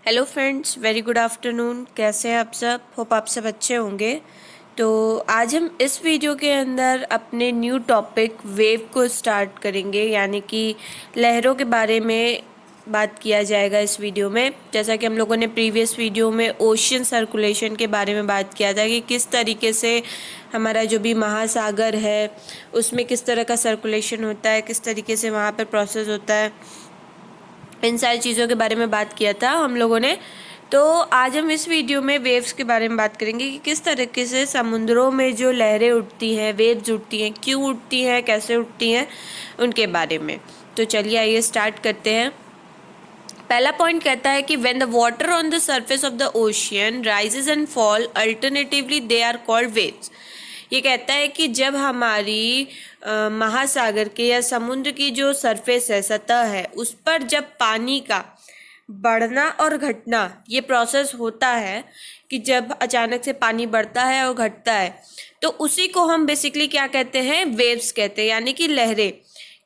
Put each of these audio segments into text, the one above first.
Hello friends, very good afternoon. कैसे हैं आप सब? होप आप सब अच्छे होंगे। तो आज हम इस वीडियो के अंदर अपने न्यू टॉपिक वेव को स्टार्ट करेंगे, यानी कि लहरों के बारे में बात किया जाएगा इस वीडियो में। जैसा कि हम लोगों ने प्रीवियस वीडियो में ओशियन सर्कुलेशन के बारे में बात किया था कि किस तरीके से हमारा जो भी महासागर है उसमें किस तरह का सर्कुलेशन होता है, किस तरीके से वहाँ पर प्रोसेस होता है, इन सारी चीज़ों के बारे में बात किया था हम लोगों ने। तो आज हम इस वीडियो में वेव्स के बारे में बात करेंगे कि किस तरीके से समुद्रों में जो लहरें उठती हैं, वेव्स उठती हैं, क्यों उठती हैं, कैसे उठती हैं, उनके बारे में। तो चलिए आइए स्टार्ट करते हैं। पहला पॉइंट कहता है कि when the water on the surface of the ocean rises and fall alternatively they are called waves. ये कहता है कि जब हमारी महासागर के या समुद्र की जो सरफेस है, सतह है, उस पर जब पानी का बढ़ना और घटना ये प्रोसेस होता है कि जब अचानक से पानी बढ़ता है और घटता है, तो उसी को हम बेसिकली क्या कहते हैं? वेव्स कहते हैं, यानी कि लहरें।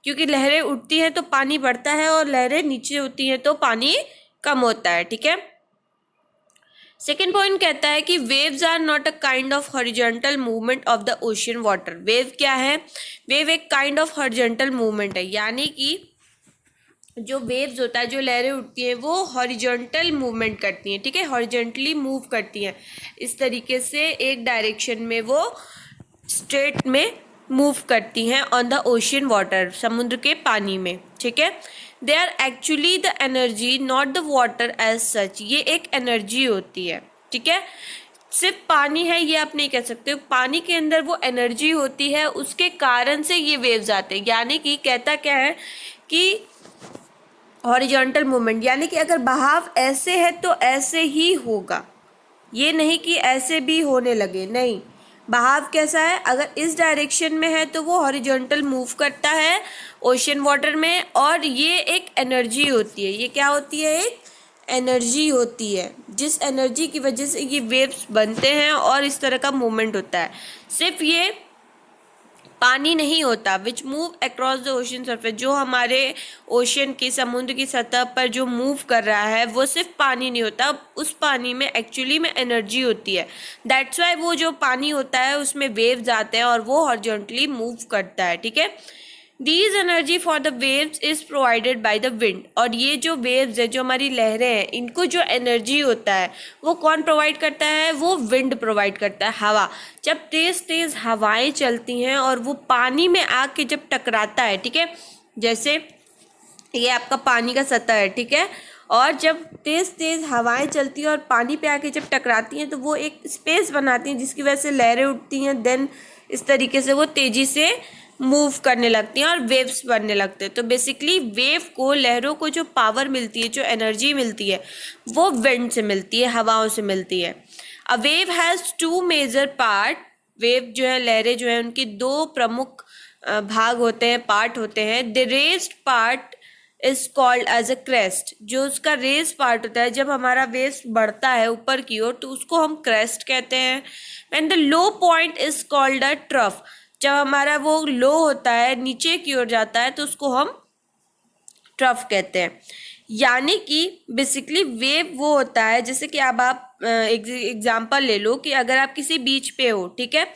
क्योंकि लहरें उठती हैं तो पानी बढ़ता है और लहरें नीचे होती हैं तो पानी कम होता है। ठीक है। सेकेंड पॉइंट कहता है कि waves are not a kind of horizontal movement of the ocean water. Wave क्या है? वेव एक काइंड ऑफ हॉरिजॉन्टल मूवमेंट है, यानी कि जो वेव्स होता है, जो लहरें उठती हैं, वो हॉरिजॉन्टल मूवमेंट करती हैं। ठीक है, हॉरिजॉन्टली मूव करती हैं। इस तरीके से एक डायरेक्शन में वो स्ट्रेट में मूव करती हैं ऑन द ओशियन वाटर, समुद्र के पानी में। ठीक है। They are actually the energy, not the water as such. ये एक एनर्जी होती है। ठीक है। सिर्फ पानी है ये आप नहीं कह सकते। पानी के अंदर वो एनर्जी होती है, उसके कारण से ये वेव्स आते हैं। यानी कि कहता क्या है कि हॉरिजॉन्टल मूवमेंट, यानी कि अगर बहाव ऐसे है तो ऐसे ही होगा। ये नहीं कि ऐसे भी होने लगे, नहीं। बहाव कैसा है? अगर इस डायरेक्शन में है तो वो हॉरिजॉन्टल मूव करता है ओशियन वाटर में, और ये एक एनर्जी होती है। ये क्या होती है? एक एनर्जी होती है, जिस एनर्जी की वजह से ये वेव्स बनते हैं और इस तरह का मूवमेंट होता है। सिर्फ ये पानी नहीं होता which move across the ocean surface. जो हमारे ओशियन की, समुद्र की सतह पर जो मूव कर रहा है, वो सिर्फ पानी नहीं होता, उस पानी में एक्चुअली में एनर्जी होती है। दैट्स वाई वो जो पानी होता है उसमें वेव्स आते हैं और वो हॉरिजॉन्टली मूव करता है। ठीक है। These energy for the waves is provided by the wind. और ये जो वेव्स है, जो हमारी लहरें हैं, इनको जो एनर्जी होता है वो कौन प्रोवाइड करता है? वो विंड प्रोवाइड करता है, हवा। जब तेज तेज हवाएं चलती हैं और वो पानी में आके जब टकराता है, ठीक है, जैसे ये आपका पानी का सतह है, ठीक है, और जब तेज तेज हवाएं चलती हैं और पानी पे आके जब टकराती हैं तो वो एक स्पेस बनाती हैं, जिसकी वजह से लहरें उठती हैं। देन इस तरीके से वो तेजी से मूव करने लगती हैं और वेव्स बनने लगते हैं। तो बेसिकली वेव को, लहरों को जो पावर मिलती है, जो एनर्जी मिलती है, वो विंड से मिलती है, हवाओं से मिलती है। A wave has two major part. Wave जो है, लहरें जो है, उनके दो प्रमुख भाग होते हैं, पार्ट होते हैं। The raised part is called as a crest. जो उसका रेज पार्ट होता है, जब हमारा वेव बढ़ता है ऊपर की ओर, तो उसको हम क्रेस्ट कहते हैं। And the low point is called a trough. जब हमारा वो लो होता है, नीचे की ओर जाता है, तो उसको हम ट्रफ कहते हैं। यानी कि बेसिकली वेव वो होता है, जैसे कि अब आप एग्जांपल ले लो कि अगर आप किसी बीच पे हो, ठीक है,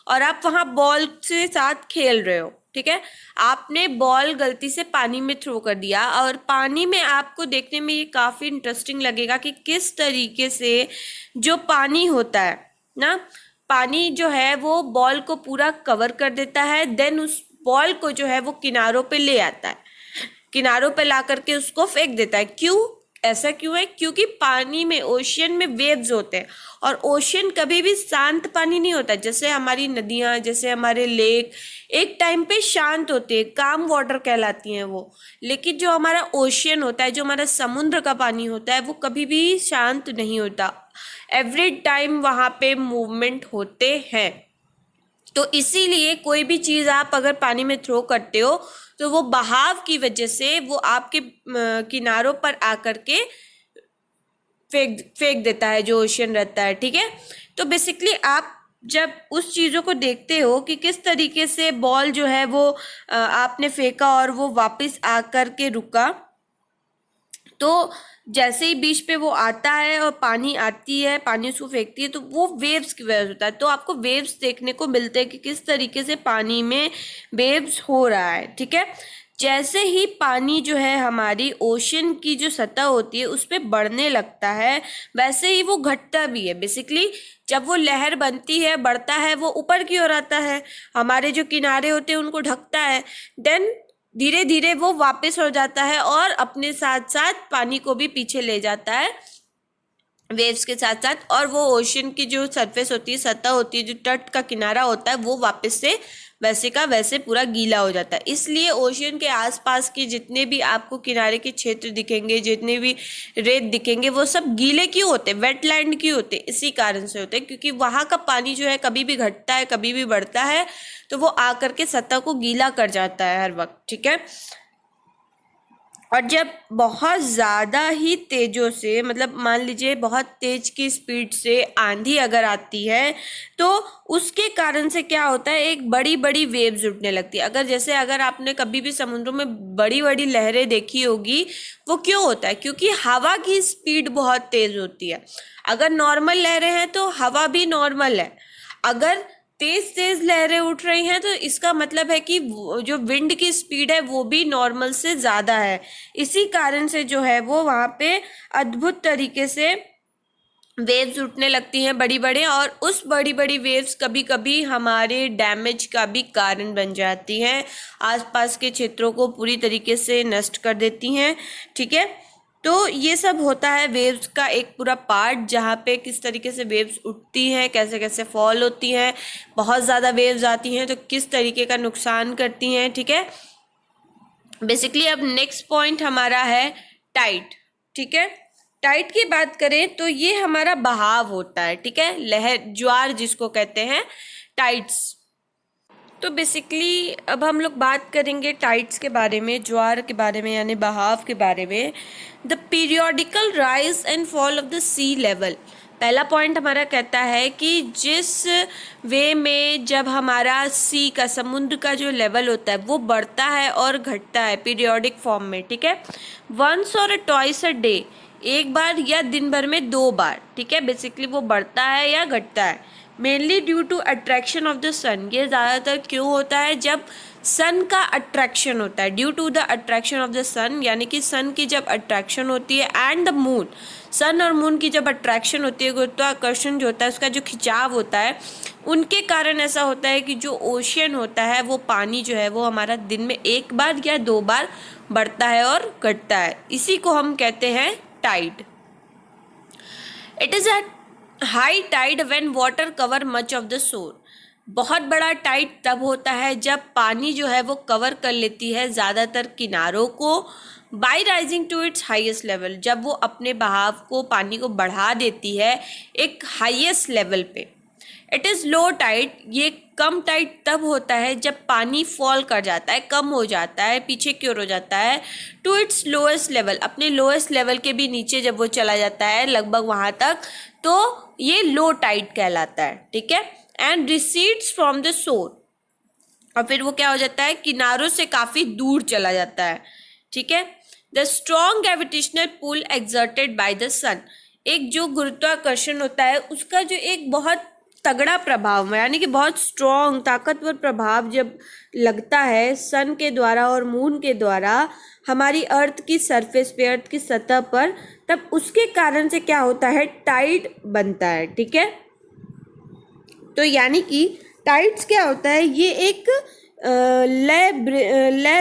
और आप वहां बॉल से साथ खेल रहे हो, ठीक है, आपने बॉल गलती से पानी में थ्रो कर दिया, और पानी में आपको देखने में ये काफी इंटरेस्टिंग लगेगा कि किस तरीके से जो पानी होता है ना, पानी जो है वो बॉल को पूरा कवर कर देता है। देन उस बॉल को जो है वो किनारों पे ले आता है, किनारों पे ला करके उसको फेंक देता है। क्यों? ऐसा क्यों है? क्योंकि पानी में, ओशियन में वेव्स होते हैं, और ओशियन कभी भी शांत पानी नहीं होता। जैसे हमारी नदियां, जैसे हमारे लेक एक टाइम पे शांत होते हैं, काम वाटर कहलाती हैं वो। लेकिन जो हमारा ओशियन होता है, जो हमारा समुद्र का पानी होता है, वो कभी भी शांत नहीं होता। एवरी टाइम वहां पे मूवमेंट होते हैं। तो इसीलिए कोई भी चीज आप अगर पानी में थ्रो करते हो तो वो बहाव की वजह से वो आपके किनारों पर आकर के फेंक फेंक देता है, जो ओशियन रहता है। ठीक है। तो बेसिकली आप जब उस चीजों को देखते हो कि किस तरीके से बॉल जो है वो आपने फेंका और वो वापस आकर के रुका, तो जैसे ही बीच पे वो आता है और पानी आती है, पानी उसको फेंकती है, तो वो वेव्स की वजह से होता है। तो आपको वेव्स देखने को मिलते हैं कि किस तरीके से पानी में वेव्स हो रहा है, ठीक है। जैसे ही पानी जो है हमारी ओशन की जो सतह होती है उस पे बढ़ने लगता है, वैसे ही वो घटता भी है। बेसिकली जब वो लहर बनती है, बढ़ता है, वो ऊपर की ओर आता है, हमारे जो किनारे होते हैं उनको ढकता है, देन धीरे धीरे वो वापस हो जाता है और अपने साथ साथ पानी को भी पीछे ले जाता है वेव्स के साथ साथ। और वो ओशन की जो सरफेस होती है, सतह होती है, जो तट का किनारा होता है, वो वापस से वैसे का वैसे पूरा गीला हो जाता है। इसलिए ओशन के आसपास के जितने भी आपको किनारे के क्षेत्र दिखेंगे, जितने भी रेत दिखेंगे, वो सब गीले क्यों होते, वेटलैंड क्यों होते, इसी कारण से होते हैं, क्योंकि वहां का पानी जो है कभी भी घटता है, कभी भी बढ़ता है, तो वो आकर के सतह को गीला कर जाता है हर वक्त, ठीक है। और जब बहुत ज़्यादा ही तेज़ों से, मतलब मान लीजिए बहुत तेज की स्पीड से आंधी अगर आती है, तो उसके कारण से क्या होता है, एक बड़ी बड़ी वेव्स उठने लगती है। अगर आपने कभी भी समुद्रों में बड़ी बड़ी लहरें देखी होगी, वो क्यों होता है, क्योंकि हवा की स्पीड बहुत तेज़ होती है। अगर नॉर्मल लहरें हैं तो हवा भी नॉर्मल है, अगर तेज तेज लहरें उठ रही हैं तो इसका मतलब है कि जो विंड की स्पीड है वो भी नॉर्मल से ज़्यादा है। इसी कारण से जो है वो वहाँ पे अद्भुत तरीके से वेव्स उठने लगती हैं बड़ी बड़े, और उस बड़ी बड़ी वेव्स कभी कभी हमारे डैमेज का भी कारण बन जाती हैं, आसपास के क्षेत्रों को पूरी तरीके से नष्ट कर देती हैं, ठीक है। तो ये सब होता है वेव्स का एक पूरा पार्ट, जहाँ पे किस तरीके से वेव्स उठती हैं, कैसे कैसे फॉल होती हैं, बहुत ज़्यादा वेव्स आती हैं तो किस तरीके का नुकसान करती हैं, ठीक है। बेसिकली अब नेक्स्ट पॉइंट हमारा है टाइड, ठीक है। टाइड की बात करें तो ये हमारा बहाव होता है, ठीक है, लहर, ज्वार जिसको कहते हैं, टाइड्स। तो बेसिकली अब हम लोग बात करेंगे टाइड्स के बारे में, ज्वार के बारे में, यानी बहाव के बारे में। The periodical rise and fall of the sea level. पहला पॉइंट हमारा कहता है कि जिस वे में जब हमारा सी का, समुद्र का जो लेवल होता है वो बढ़ता है और घटता है पीरियोडिक फॉर्म में, ठीक है, वंस और ट्वाइस अ डे, एक बार या दिन भर में 2 बार, ठीक है। बेसिकली वो बढ़ता है या घटता है, mainly due to attraction of the sun. ये ज़्यादातर क्यों होता है, जब सन का अट्रैक्शन होता है, due to the attraction of the sun, यानी कि सन की जब अट्रैक्शन होती है, एंड द मून, सन और मून की जब अट्रैक्शन होती है, गुरुत्वाकर्षण जो होता है, उसका जो खिंचाव होता है, उनके कारण ऐसा होता है कि जो ओशियन होता है, वो पानी जो है वो हमारा दिन में 1 बार या 2 बार बढ़ता है और घटता है। इसी को हम कहते हैं tide. It is at high tide when water cover much of the shore. बहुत बड़ा टाइड तब होता है जब पानी जो है वो कवर कर लेती है ज़्यादातर किनारों को, by rising to its highest level, जब वो अपने बहाव को, पानी को बढ़ा देती है एक हाईएस्ट लेवल पे। इट इज़ लो टाइड, ये कम टाइड तब होता है जब पानी फॉल कर जाता है, कम हो जाता है, पीछे की ओर हो जाता है, टू इट्स लोएस्ट लेवल, अपने लोएस्ट लेवल के भी नीचे जब वो चला जाता है लगभग वहाँ तक, तो ये लो टाइड कहलाता है, ठीक है। And recedes from the shore, और फिर वो क्या हो जाता है, किनारों से काफ़ी दूर चला जाता है, ठीक है। The strong gravitational pull exerted by the sun, एक जो गुरुत्वाकर्षण होता है उसका जो एक बहुत तगड़ा प्रभाव, यानी कि बहुत स्ट्रॉन्ग, ताकतवर प्रभाव जब लगता है सन के द्वारा और मून के द्वारा हमारी अर्थ की सरफेस पे, अर्थ की सतह पर, तब उसके कारण से क्या होता है, टाइड बनता है, ठीक है। तो यानी कि टाइड्स क्या होता है, ये एक लय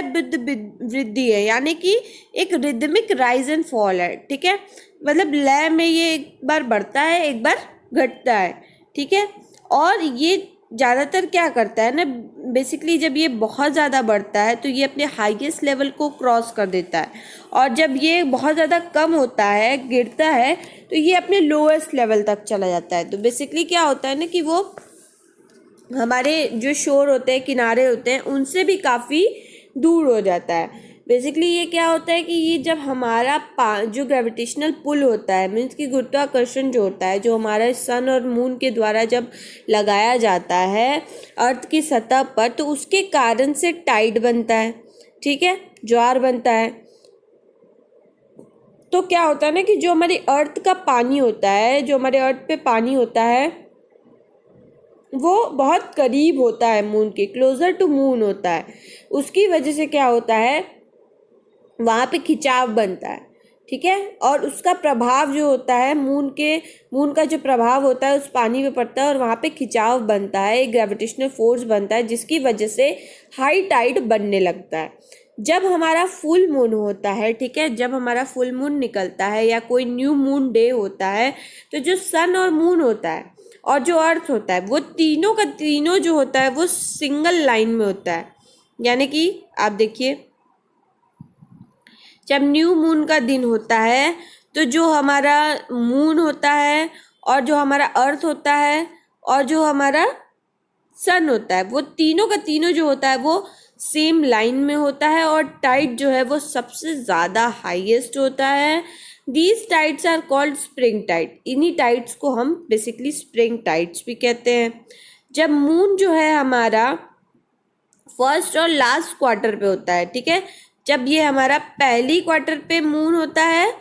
वृद्धि है, यानी कि एक रिदमिक राइज एंड फॉल है, ठीक है। मतलब लय में ये एक बार बढ़ता है, एक बार घटता है, ठीक है। और ये ज़्यादातर क्या करता है ना, बेसिकली जब ये बहुत ज़्यादा बढ़ता है तो ये अपने हाईएस्ट लेवल को क्रॉस कर देता है, और जब ये बहुत ज़्यादा कम होता है, गिरता है, तो ये अपने लोएस्ट लेवल तक चला जाता है। तो बेसिकली क्या होता है ना कि वो हमारे जो शोर होते हैं, किनारे होते हैं, उनसे भी काफ़ी दूर हो जाता है। बेसिकली ये क्या होता है कि ये जब हमारा जो ग्रेविटेशनल पुल होता है, मीन्स कि गुरुत्वाकर्षण जो होता है, जो हमारा सन और मून के द्वारा जब लगाया जाता है अर्थ की सतह पर, तो उसके कारण से टाइड बनता है, ठीक है, ज्वार बनता है। तो क्या होता है ना कि जो हमारी अर्थ का पानी होता है, जो हमारे अर्थ पे पानी होता है, वो बहुत करीब होता है मून के, क्लोजर टू मून होता है। उसकी वजह से क्या होता है, वहाँ पे खिंचाव बनता है, ठीक है। और उसका प्रभाव जो होता है मून का जो प्रभाव होता है उस पानी पे पड़ता है और वहाँ पे खिंचाव बनता है, एक ग्रेविटेशनल फोर्स बनता है, जिसकी वजह से हाई टाइड बनने लगता है। जब हमारा फुल मून होता है, ठीक है, जब हमारा फुल मून निकलता है या कोई न्यू मून डे होता है, तो जो सन और मून होता है और जो अर्थ होता है, वो तीनों का तीनों जो होता है वो सिंगल लाइन में होता है। यानी कि आप देखिए, जब न्यू मून का दिन होता है तो जो हमारा मून होता है और जो हमारा अर्थ होता है और जो हमारा सन होता है, वो तीनों का तीनों जो होता है वो सेम लाइन में होता है और टाइड जो है वो सबसे ज़्यादा हाईएस्ट होता है। These tides are called spring tide. इन्हीं टाइड्स को हम बेसिकली स्प्रिंग टाइड्स भी कहते हैं। जब मून जो है हमारा फर्स्ट और लास्ट क्वार्टर पे होता है, ठीक है, जब ये हमारा पहली क्वार्टर पे मून होता है,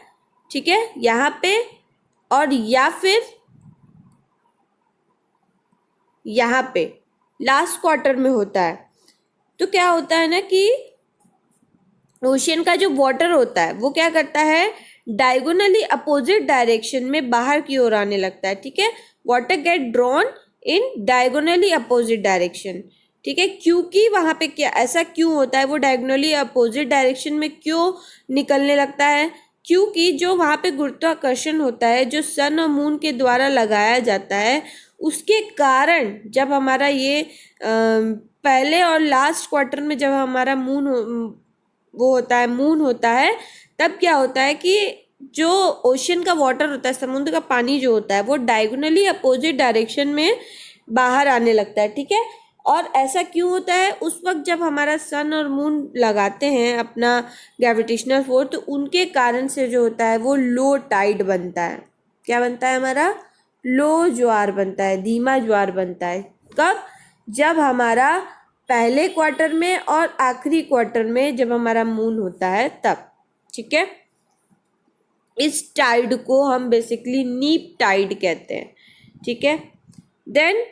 ठीक है, यहाँ पे, और या फिर यहाँ पे लास्ट क्वार्टर में होता है, तो क्या होता है ना कि ओशियन का जो वाटर होता है वो क्या करता है, डायगोनली अपोजिट डायरेक्शन में बाहर की ओर आने लगता है, ठीक है। Water get drawn in diagonally opposite direction, ठीक है। क्योंकि वहां पे क्या ऐसा क्यों होता है, वो डायगोनली अपोजिट डायरेक्शन में क्यों निकलने लगता है, क्योंकि जो वहां पे गुरुत्वाकर्षण होता है जो सन और मून के द्वारा लगाया जाता है, उसके कारण जब हमारा ये पहले और लास्ट क्वार्टर में जब हमारा वो होता है, मून होता है, तब क्या होता है कि जो ओशन का वाटर होता है, समुद्र का पानी जो होता है, वो डायगोनली अपोजिट डायरेक्शन में बाहर आने लगता है, ठीक है। और ऐसा क्यों होता है, उस वक्त जब हमारा सन और मून लगाते हैं अपना ग्रेविटेशनल फोर्स, तो उनके कारण से जो होता है वो लो टाइड बनता है। क्या बनता है हमारा, लो ज्वार बनता है, धीमा ज्वार बनता है। कब, जब हमारा पहले क्वार्टर में और आखिरी क्वार्टर में जब हमारा मून होता है तब, ठीक है। इस टाइड को हम बेसिकली नीप टाइड कहते हैं, ठीक है। देन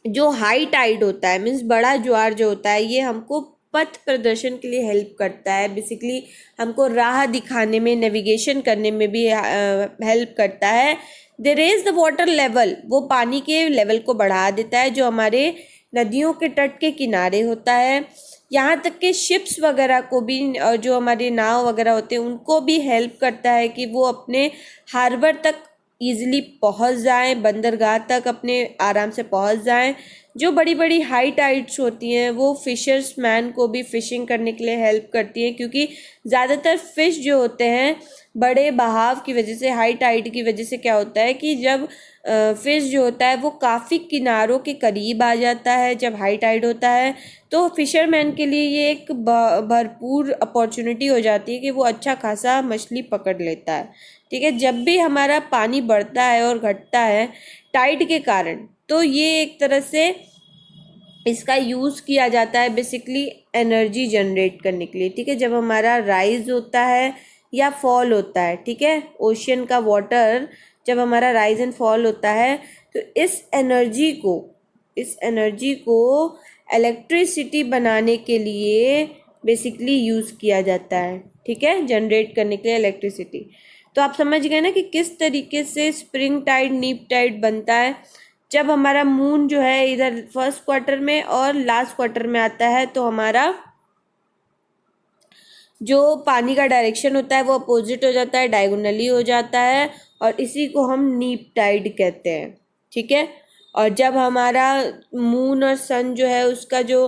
जो हाई टाइड होता है, मीन्स बड़ा ज्वार जो होता है, ये हमको पथ प्रदर्शन के लिए हेल्प करता है, बेसिकली हमको राह दिखाने में, नेविगेशन करने में भी हेल्प करता है। They raise the water level, वो पानी के लेवल को बढ़ा देता है जो हमारे नदियों के तट के किनारे होता है। यहाँ तक के शिप्स वगैरह को भी, और जो हमारे नाव वगैरह होते हैं उनको भी हेल्प करता है कि वो अपने हार्बर तक ईजिली पहुँच जाएं, बंदरगाह तक अपने आराम से पहुँच जाएं। जो बड़ी बड़ी हाई टाइड्स होती हैं वो फिशर्स मैन को भी फिशिंग करने के लिए हेल्प करती हैं, क्योंकि ज़्यादातर फिश जो होते हैं बड़े बहाव की वजह से, हाई टाइड की वजह से क्या होता है कि जब फिश जो होता है वो काफ़ी किनारों के करीब आ जाता है जब हाई टाइड होता है, तो फिशरमैन के लिए ये एक भरपूर अपॉर्चुनिटी हो जाती है कि वो अच्छा खासा मछली पकड़ लेता है, ठीक है। जब भी हमारा पानी बढ़ता है और घटता है टाइड के कारण, तो ये एक तरह से इसका यूज़ किया जाता है बेसिकली एनर्जी जनरेट करने के लिए, ठीक है। जब हमारा राइज होता है या फॉल होता है, ठीक है, ओशियन का वाटर जब हमारा राइज एंड फॉल होता है, तो इस एनर्जी को इलेक्ट्रिसिटी बनाने के लिए बेसिकली यूज़ किया जाता है, ठीक है, जनरेट करने के लिए इलेक्ट्रिसिटी। तो आप समझ गए ना कि किस तरीके से स्प्रिंग टाइड, नीप टाइड बनता है। जब हमारा मून जो है इधर फर्स्ट क्वार्टर में और लास्ट क्वार्टर में आता है, तो हमारा जो पानी का डायरेक्शन होता है वो अपोजिट हो जाता है, डायगोनली हो जाता है, और इसी को हम नीप टाइड कहते हैं, ठीक है। और जब हमारा मून और सन जो है उसका जो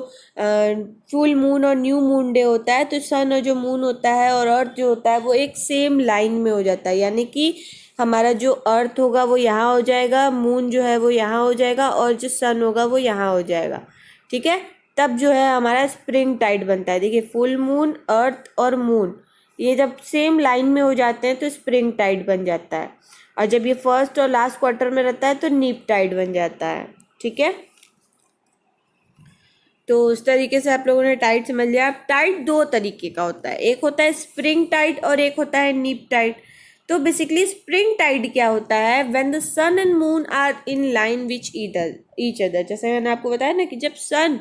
फुल मून और न्यू मून डे होता है, तो सन और जो मून होता है और अर्थ जो होता है वो एक सेम लाइन में हो जाता है। यानी कि हमारा जो अर्थ होगा वो यहाँ हो जाएगा, मून जो है वो यहाँ हो जाएगा, और जो सन होगा वो यहाँ हो जाएगा, ठीक है। तब जो है हमारा स्प्रिंग टाइड बनता है। देखिए, फुल मून, अर्थ और मून ये जब सेम लाइन में हो जाते हैं तो स्प्रिंग टाइड बन जाता है, और जब ये फर्स्ट और लास्ट क्वार्टर में रहता है तो नीप टाइड बन जाता है, ठीक है। तो उस तरीके से आप लोगों ने टाइड समझ लिया। टाइड दो तरीके का होता है, एक होता है स्प्रिंग टाइड और एक होता है नीप टाइड। तो बेसिकली स्प्रिंग टाइड क्या होता है, when the sun and moon are in line which each other. जैसे मैंने आपको बताया ना कि जब सन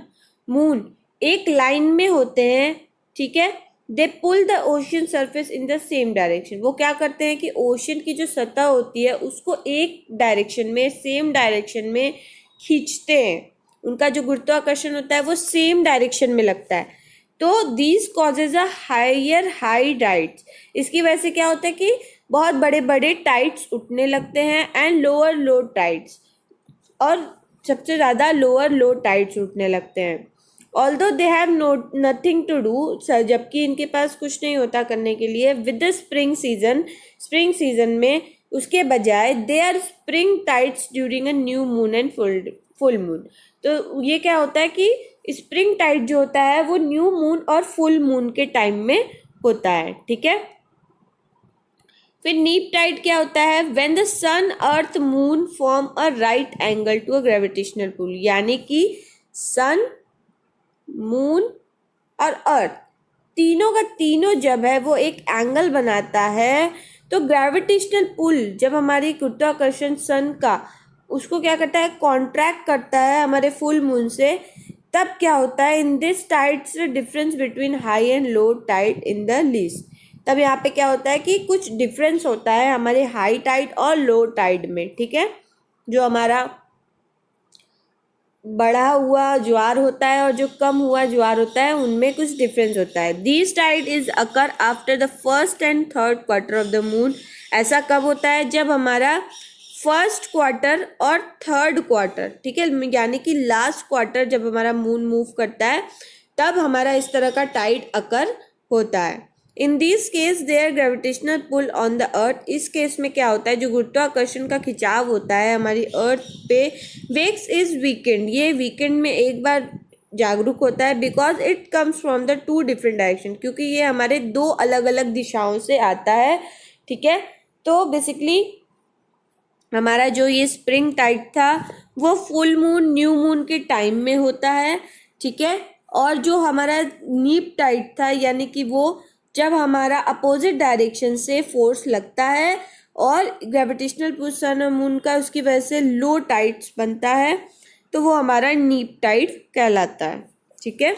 मून एक लाइन में होते हैं, ठीक है, they pull the ocean surface in the same direction. वो क्या करते हैं कि ओशन की जो सतह होती है उसको एक डायरेक्शन में, सेम डायरेक्शन में खींचते हैं। उनका जो गुरुत्वाकर्षण होता है वो सेम डायरेक्शन में लगता है। तो this causes a higher high tides. इसकी वजह से क्या होता है कि बहुत बड़े बड़े टाइड्स उठने लगते हैं एंड लोअर लो टाइड्स, और सबसे ज़्यादा लोअर लो टाइड्स उठने लगते हैं। Although they have nothing to do, जबकि इनके पास कुछ नहीं होता करने के लिए, विद द स्प्रिंग सीजन में उसके बजाय they are spring tides during a new moon and full moon. तो ये क्या होता है कि स्प्रिंग टाइड जो होता है वो न्यू मून और फुल मून के टाइम में होता है, ठीक है। फिर नीप टाइड क्या होता है, when the sun earth moon form a right angle to a gravitational pull. यानी कि सन, मून और अर्थ तीनों का तीनों जब है वो एक एंगल बनाता है, तो ग्रेविटेशनल पुल जब हमारी गुरुत्वाकर्षण सन का उसको क्या करता है, कॉन्ट्रैक्ट करता है हमारे फुल मून से, तब क्या होता है, in this tides difference between high and low tied in the least. तब यहाँ पे क्या होता है कि कुछ डिफरेंस होता है हमारे हाई टाइड और लो टाइड में, ठीक है। जो हमारा बढ़ा हुआ ज्वार होता है और जो कम हुआ ज्वार होता है उनमें कुछ डिफरेंस होता है। This tide is occur after the first and third quarter of the moon. ऐसा कब होता है, जब हमारा फर्स्ट क्वार्टर और थर्ड क्वार्टर, ठीक है, यानी कि लास्ट क्वार्टर जब हमारा मून मूव करता है तब हमारा इस तरह का टाइड अकर होता है। In this case their gravitational pull on the earth. इस केस में क्या होता है, जो गुरुत्वाकर्षण का खिंचाव होता है हमारी अर्थ पे, वेक्स इज वीकेंड, ये वीकेंड में एक बार जागरूक होता है, because it comes from the two different direction, क्योंकि ये हमारे दो अलग अलग दिशाओं से आता है, ठीक है। तो बेसिकली हमारा जो ये स्प्रिंग टाइड था वो फुल मून न्यू मून के टाइम में होता है, ठीक है। और जो हमारा नीप टाइड था यानी कि वो जब हमारा अपोजिट डायरेक्शन से फोर्स लगता है और ग्रेविटेशनल पुल सन और मून का उसकी वजह से लो टाइड्स बनता है, तो वो हमारा नीप टाइड कहलाता है, ठीक है।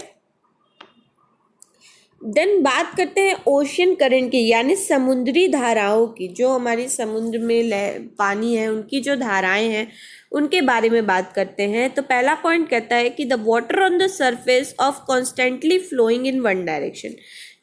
देन बात करते हैं ओशियन करंट की, यानी समुद्री धाराओं की। जो हमारी समुद्र में पानी है उनकी जो धाराएं हैं उनके बारे में बात करते हैं। तो पहला पॉइंट कहता है कि the water on the surface of constantly flowing in one direction.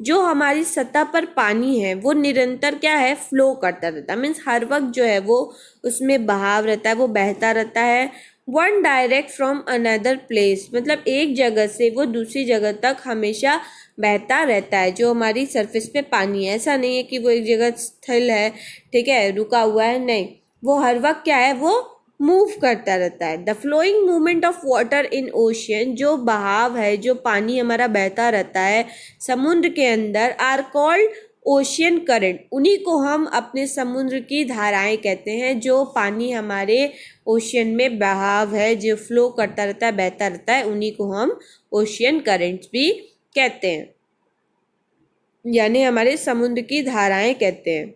जो हमारी सतह पर पानी है वो निरंतर क्या है, फ्लो करता रहता है, मीन्स हर वक्त जो है वो उसमें बहाव रहता है, वो बहता रहता है। One direct from another place, मतलब एक जगह से वो दूसरी जगह तक हमेशा बहता रहता है। जो हमारी सरफेस पे पानी है, ऐसा नहीं है कि वो एक जगह स्थिर है, ठीक है, रुका हुआ है, नहीं, वो हर वक्त क्या है, वो मूव करता रहता है। The flowing movement of water in ocean, जो बहाव है, जो पानी हमारा बहता रहता है समुद्र के अंदर, आर कॉल्ड ओशियन करंट। उन्हीं को हम अपने समुद्र की धाराएं कहते हैं। जो पानी हमारे ओशियन में बहाव है, जो फ्लो करता रहता है, बहता रहता है, उन्हीं को हम ओशियन करंट्स भी कहते हैं, यानी हमारे समुद्र की धाराएं कहते हैं।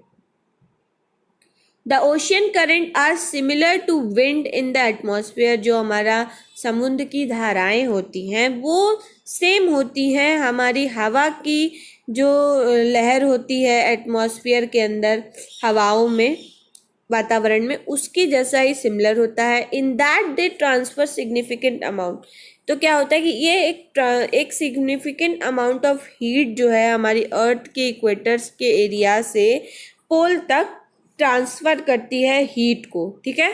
The ocean current are similar to wind in the atmosphere. जो हमारा समुद्र की धाराएं होती हैं वो सेम होती हैं हमारी हवा की जो लहर होती है एटमॉस्फेयर के अंदर, हवाओं में, वातावरण में, उसकी जैसा ही सिमिलर होता है। In that they transfer significant amount. तो क्या होता है कि ये एक सिग्निफिकेंट अमाउंट ऑफ हीट जो है हमारी अर्थ के इक्वेटर्स के एरिया से पोल तक ट्रांसफर करती है हीट को, ठीक है।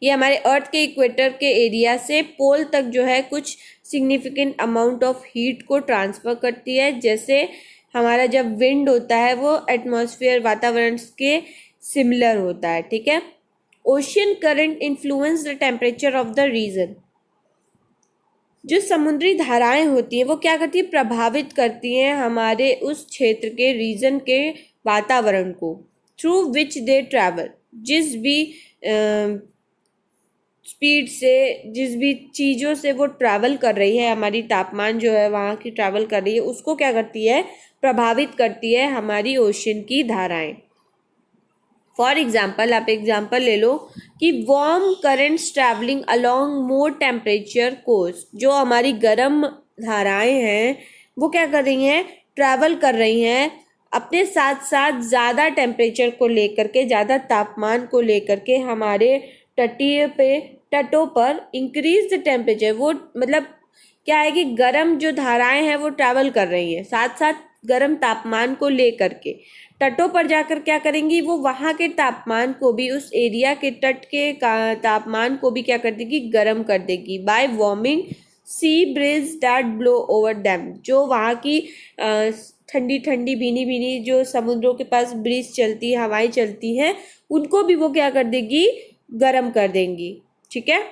ये हमारे अर्थ के इक्वेटर के एरिया से पोल तक जो है कुछ सिग्निफिकेंट अमाउंट ऑफ हीट को ट्रांसफर करती है। जैसे हमारा जब विंड होता है वो एटमॉस्फेयर, वातावरण के सिमिलर होता है, ठीक है। Ocean current influence the temperature of the region. जो समुद्री धाराएं होती हैं वो क्या करती है, प्रभावित करती हैं हमारे उस क्षेत्र के, रीजन के वातावरण को, थ्रू विच दे ट्रैवल। जिस भी स्पीड से, जिस भी चीज़ों से वो ट्रैवल कर रही है, हमारी तापमान जो है वहाँ की ट्रैवल कर रही है, उसको क्या करती है, प्रभावित करती है हमारी ओशन की धाराएं। फॉर एग्जाम्पल, आप एग्जाम्पल ले लो कि वार्म करेंट्स ट्रैवलिंग अलोंग मोर टेम्परेचर कोर्स, जो हमारी गर्म धाराएं हैं वो क्या कर रही हैं, ट्रैवल कर रही हैं अपने साथ साथ ज़्यादा टेम्परेचर को लेकर के, ज़्यादा तापमान को लेकर के हमारे तटों पर इंक्रीज द टेम्परेचर। वो मतलब क्या है कि गर्म जो धाराएं हैं वो ट्रैवल कर रही हैं, साथ साथ गर्म तापमान को लेकर के तटों पर जाकर क्या करेंगी, वो वहाँ के तापमान को भी, उस एरिया के तट के तापमान को भी क्या कर देगी, गर्म कर देगी by warming sea breeze that blow over them. जो वहाँ की ठंडी ठंडी भीनी भीनी जो समुद्रों के पास ब्रीज चलती है, हवाएं चलती हैं, उनको भी वो क्या कर देगी, गर्म कर देंगी। ठीक है,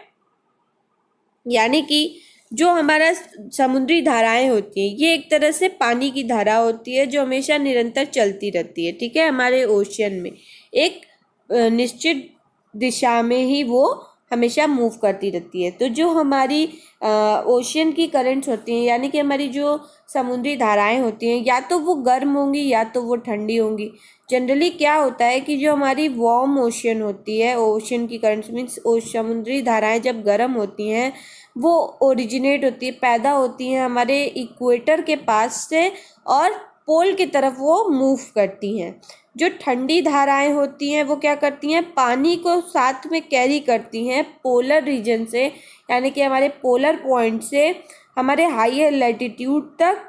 यानी कि जो हमारा समुद्री धाराएं होती हैं ये एक तरह से पानी की धारा होती है जो हमेशा निरंतर चलती रहती है। ठीक है, हमारे ओशियन में एक निश्चित दिशा में ही वो हमेशा मूव करती रहती है। तो जो हमारी ओशियन की करंट्स होती हैं, यानी कि हमारी जो समुद्री धाराएं होती हैं, या तो वो गर्म होंगी या तो वो ठंडी होंगी। जनरली क्या होता है कि जो हमारी वार्म ओशियन होती है, ओशियन की करंट्स मीन्स समुद्री धाराएं जब गर्म होती हैं वो ओरिजिनेट होती है, पैदा होती हैं हमारे इक्वेटर के पास से और पोल की तरफ वो मूव करती हैं। जो ठंडी धाराएं होती हैं वो क्या करती हैं, पानी को साथ में कैरी करती हैं पोलर रीजन से, यानी कि हमारे पोलर पॉइंट से हमारे हायर लैटिट्यूड तक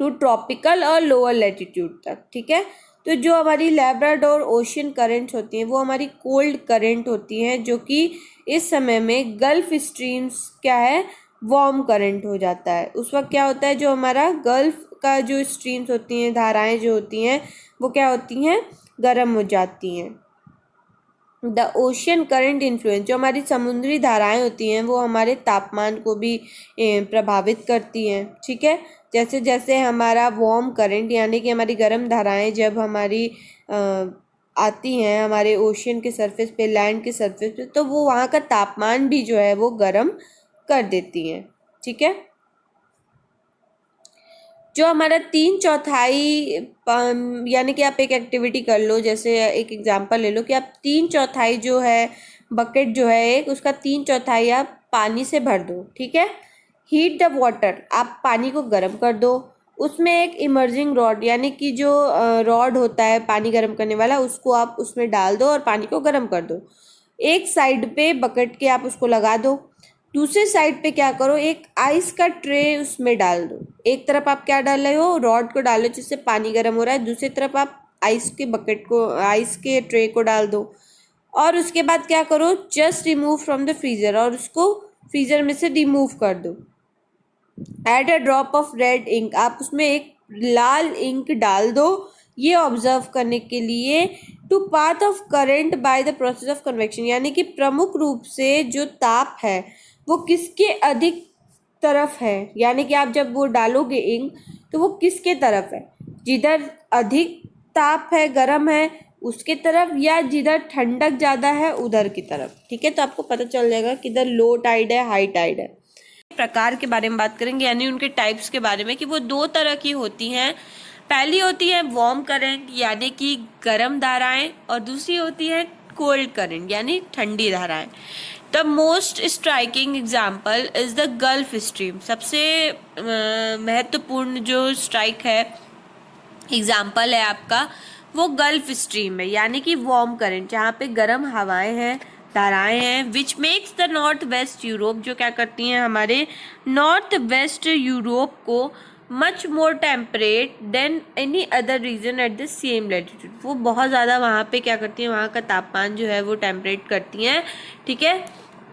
टू ट्रॉपिकल और लोअर लैटिट्यूड तक। ठीक है, तो जो हमारी लैब्राडोर ओशियन करंट्स होती हैं वो हमारी कोल्ड करंट होती हैं, जो कि इस समय में गल्फ स्ट्रीम्स क्या है, वार्म करंट हो जाता है। उस वक्त क्या होता है, जो हमारा गल्फ का जो स्ट्रीम्स होती हैं, धाराएं जो होती हैं वो क्या होती हैं, गर्म हो जाती हैं। द ओशियन करंट इन्फ्लुएंस, जो हमारी समुद्री धाराएं होती हैं वो हमारे तापमान को भी प्रभावित करती हैं। ठीक है, जैसे जैसे हमारा वार्म करंट यानी कि हमारी गर्म धाराएं जब हमारी आती हैं हमारे ओशियन के सरफेस पे, लैंड के सरफेस पे, तो वो वहाँ का तापमान भी जो है वो गर्म कर देती हैं। ठीक है, जो हमारा 3/4 यानी कि आप एक एक्टिविटी कर लो, जैसे एक एग्जांपल ले लो कि आप 3/4 जो है बकेट जो है एक, उसका 3/4 आप पानी से भर दो। ठीक है, हीट द वाटर, आप पानी को गर्म कर दो, उसमें एक इमर्जिंग रॉड यानी कि जो रॉड होता है पानी गर्म करने वाला, उसको आप उसमें डाल दो और पानी को गर्म कर दो। एक साइड पे बकेट के आप उसको लगा दो, दूसरे साइड पे क्या करो, एक आइस का ट्रे उसमें डाल दो। एक तरफ आप क्या डाल रहे हो, रॉड को डालो जिससे पानी गर्म हो रहा है, दूसरी तरफ आप आइस के बकेट को, आइस के ट्रे को डाल दो। और उसके बाद क्या करो, just remove from the freezer, और उसको फ्रीजर में से रिमूव कर दो। Add a drop of red ink, आप उसमें एक लाल इंक डाल दो, ये ऑब्जर्व करने के लिए two path of current by the process of convection, यानी कि प्रमुख रूप से जो ताप है वो किसके अधिक तरफ है, यानी कि आप जब वो डालोगे इंक तो वो किसके तरफ है, जिधर अधिक ताप है, गर्म है उसके तरफ, या जिधर ठंडक ज़्यादा है उधर की तरफ। ठीक है, तो आपको पता चल जाएगा किधर लो टाइड है, हाई टाइड है। प्रकार के बारे में बात करेंगे, यानी उनके टाइप्स के बारे में कि वो दो तरह की होती हैं। पहली होती है वार्म करंट यानी कि गर्म धाराएं, और दूसरी होती है कोल्ड करंट यानी ठंडी धाराएं। The most striking example is the gulf stream, सबसे महत्वपूर्ण जो स्ट्राइक है, एग्जाम्पल है आपका, वो गल्फ स्ट्रीम है, यानी कि वार्म करंट, जहाँ पे गर्म हवाएं हैं, धाराएं हैं, which makes the north west Europe, जो क्या करती हैं हमारे नॉर्थ वेस्ट यूरोप को much more temperate than any other region at the same latitude, वो बहुत ज़्यादा वहाँ पे क्या करती हैं, वहाँ का तापमान जो है वो टेम्परेट करती हैं। ठीक है,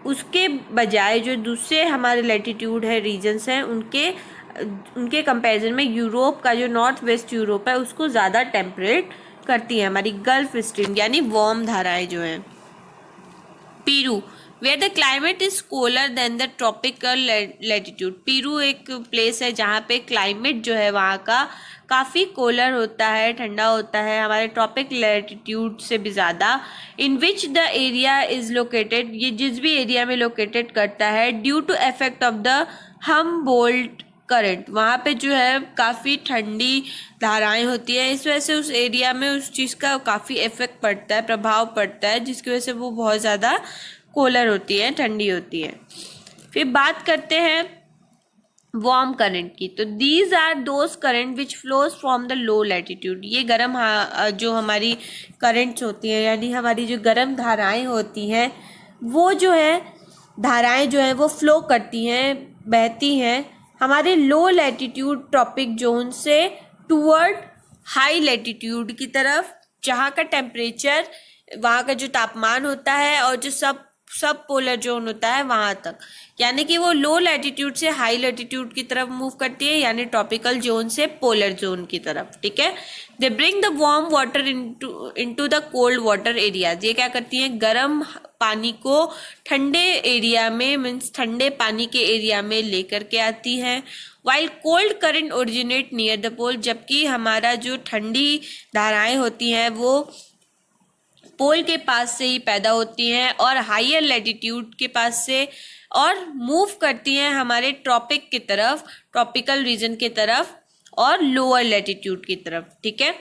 उसके बजाय जो दूसरे हमारे लैटिट्यूड है, रीजन्स हैं, उनके कंपैरिजन में यूरोप का जो नॉर्थ वेस्ट यूरोप है उसको ज़्यादा टेम्परेट करती है हमारी गल्फ स्ट्रीम यानी वार्म धाराएं जो हैं। Where the climate is cooler than the tropical latitude. Peru एक प्लेस है जहाँ पे क्लाइमेट जो है वहाँ का काफ़ी कोलर होता है, ठंडा होता है, हमारे ट्रॉपिक लैटिट्यूड से भी ज़्यादा। In which the area is located, ये जिस भी एरिया में लोकेटेड करता है, due to effect of the Humboldt current, वहाँ पे जो है काफ़ी ठंडी धाराएं होती है, इस वजह से उस एरिया में उस चीज़ का काफ़ी इफेक्ट पड़ता है, प्रभाव पड़ता है, जिसकी वजह से वो बहुत ज़्यादा कोलर होती है, ठंडी होती है। फिर बात करते हैं वार्म करंट की। तो these are those current which flows from the low latitude. ये गर्म जो हमारी करंट्स होती हैं, यानी हमारी जो गर्म धाराएं होती हैं, वो जो है धाराएं जो है वो फ्लो करती हैं, बहती हैं हमारे लो लैटिट्यूड ट्रॉपिक जोन से टूवर्ड हाई लैटिट्यूड की तरफ, जहाँ का टेम्परेचर, वहाँ का जो तापमान होता है और जो सब पोलर जोन होता है वहाँ तक, यानी कि वो लो लैटिट्यूड से हाई लैटिट्यूड की तरफ मूव करती है, यानी ट्रॉपिकल जोन से पोलर जोन की तरफ। ठीक है। They bring the warm water into the cold water areas. ये क्या करती हैं, गर्म पानी को ठंडे एरिया में, मीन्स ठंडे पानी के एरिया में लेकर के आती हैं। While cold current originate near the pole, जबकि हमारा जो ठंडी धाराएं होती हैं वो पोल के पास से ही पैदा होती हैं और हायर लैटिट्यूड के पास से, और मूव करती हैं हमारे ट्रॉपिक की तरफ, ट्रॉपिकल रीजन की तरफ और लोअर लैटिट्यूड की तरफ। ठीक है।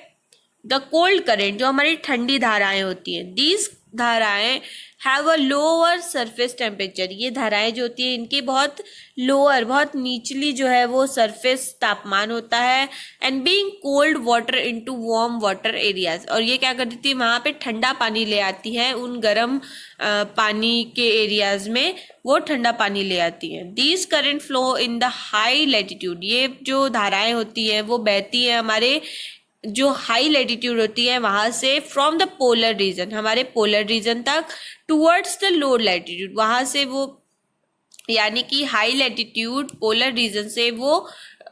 द कोल्ड करेंट, जो हमारी ठंडी धाराएं होती हैं, दीज धाराएं have a lower surface temperature. ये धाराएं जो होती हैं इनकी बहुत लोअर, बहुत निचली जो है वो सरफेस तापमान होता है। And being cold water into warm water areas, और ये क्या करती है, वहाँ पे ठंडा पानी ले आती है, उन गर्म पानी के एरियाज में वो ठंडा पानी ले आती है। These current flow in the high latitude, ये जो धाराएं होती हैं वो बहती है हमारे जो हाई लैटिट्यूड होती है वहां से, फ्रॉम द पोलर रीजन, हमारे पोलर रीजन तक, टूवर्ड्स द लो लैटिट्यूड, वहां से वो, यानी कि हाई लैटिट्यूड पोलर रीजन से वो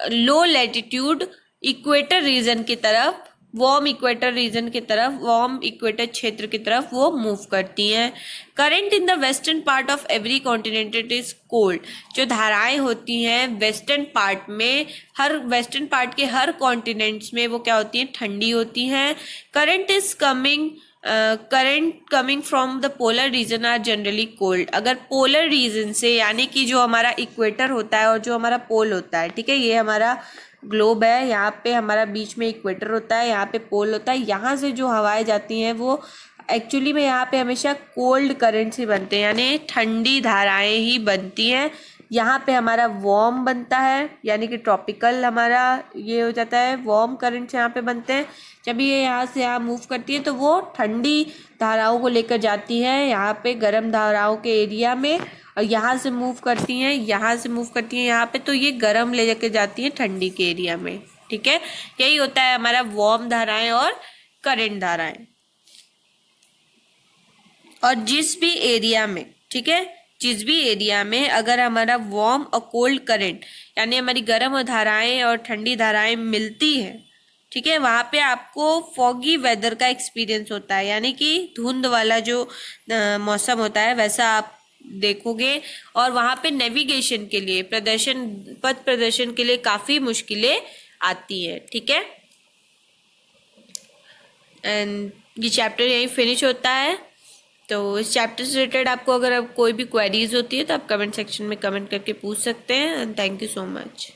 लो लैटिट्यूड इक्वेटर रीजन की तरफ, वार्म इक्वेटर रीजन की तरफ, वार्म इक्वेटर क्षेत्र की तरफ वो मूव करती हैं। Current in the western part of every continent is cold, जो धाराएं होती हैं वेस्टर्न पार्ट में, हर वेस्टर्न पार्ट के हर कॉन्टिनेंट्स में वो क्या होती हैं, ठंडी होती हैं। Current is coming from the polar region are generally cold. अगर पोलर रीजन से, यानी कि जो हमारा इक्वेटर होता है और जो हमारा पोल होता है, ठीक है, ये हमारा ग्लोब है, यहाँ पे हमारा बीच में इक्वेटर होता है, यहाँ पे पोल होता है, यहाँ से जो हवाएं जाती हैं वो एक्चुअली में यहाँ पे हमेशा कोल्ड करंट्स ही बनते हैं, यानी ठंडी धाराएं ही बनती हैं। यहाँ पे हमारा वार्म बनता है, यानी कि ट्रॉपिकल हमारा ये हो जाता है, वार्म करंट्स यहाँ पे बनते हैं। जब ये यहाँ से यहाँ मूव करती है तो वो ठंडी धाराओं को लेकर जाती है यहाँ पे गर्म धाराओं के एरिया में, और यहाँ से मूव करती हैं, यहाँ से मूव करती हैं यहाँ पे, तो ये गर्म ले जाके जाती हैं ठंडी के एरिया में। ठीक है, यही होता है हमारा वार्म धाराएं और करंट धाराएं। और जिस भी एरिया में, ठीक है, जिस भी एरिया में अगर हमारा वार्म और कोल्ड करंट, यानी हमारी गर्म धाराएं और ठंडी धाराएं मिलती हैं, ठीक है, वहाँ पे आपको फॉगी वेदर का एक्सपीरियंस होता है, यानी कि धुंध वाला जो मौसम होता है वैसा आप देखोगे। और वहाँ पे नेविगेशन के लिए, पथ प्रदर्शन के लिए काफ़ी मुश्किलें आती हैं। ठीक है, एंड ये चैप्टर यहीं फिनिश होता है। तो इस चैप्टर से रिलेटेड आपको अगर कोई भी क्वेरीज होती है तो आप कमेंट सेक्शन में कमेंट करके पूछ सकते हैं। And thank you so much.